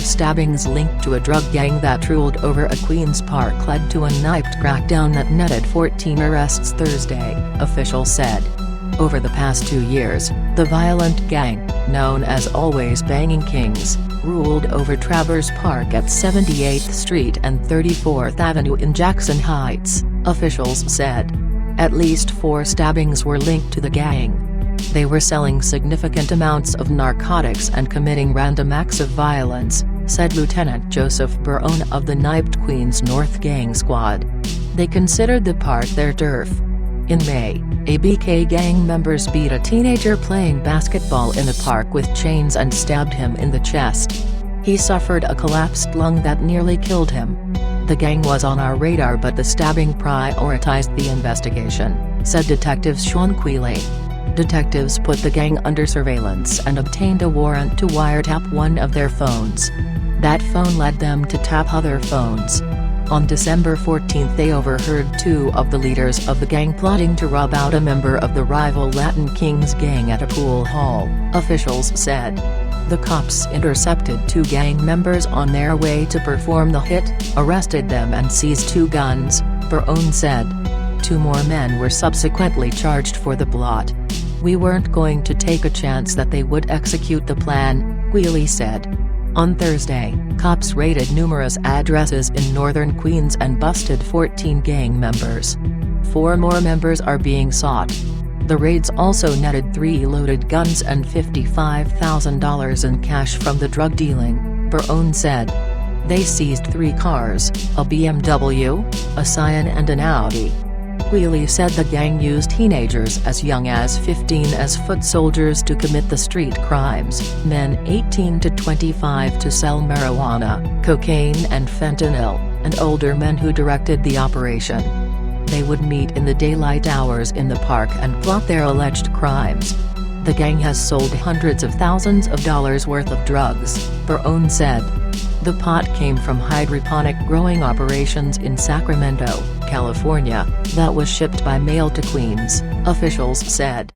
of stabbings linked to a drug gang that ruled over a Queen's Park led to a knifed crackdown that netted 14 arrests Thursday, officials said. Over the past 2 years, the violent gang, known as Always Banging Kings, ruled over Travers Park at 78th Street and 34th Avenue in Jackson Heights, officials said. At least 4 stabbings were linked to the gang. They were selling significant amounts of narcotics and committing random acts of violence, said Lieutenant Joseph Barone of the knifed Queens North Gang Squad. They considered the park their turf. In May, ABK gang members beat a teenager playing basketball in the park with chains and stabbed him in the chest. He suffered a collapsed lung that nearly killed him. The gang was on our radar, but the stabbing prioritized the investigation, said Detective Sean Quealy. Detectives put the gang under surveillance and obtained a warrant to wiretap one of their phones. That phone led them to tap other phones. On December 14 they overheard 2 of the leaders of the gang plotting to rob out a member of the rival Latin Kings gang at a pool hall, officials said. The cops intercepted 2 gang members on their way to perform the hit, arrested them and seized 2 guns, Barone said. 2 more men were subsequently charged for the plot. We weren't going to take a chance that they would execute the plan, Quealy said. On Thursday, cops raided numerous addresses in northern Queens and busted 14 gang members. 4 more members are being sought. The raids also netted 3 loaded guns and $55,000 in cash from the drug dealing, Barone said. They seized 3 cars, a BMW, a Scion and an Audi. Quealy said the gang used teenagers as young as 15 as foot soldiers to commit the street crimes, men 18 to 25 to sell marijuana, cocaine and fentanyl, and older men who directed the operation. They would meet in the daylight hours in the park and plot their alleged crimes. The gang has sold hundreds of thousands of dollars worth of drugs, Barone said. The pot came from hydroponic growing operations in Sacramento, California, that was shipped by mail to Queens, officials said.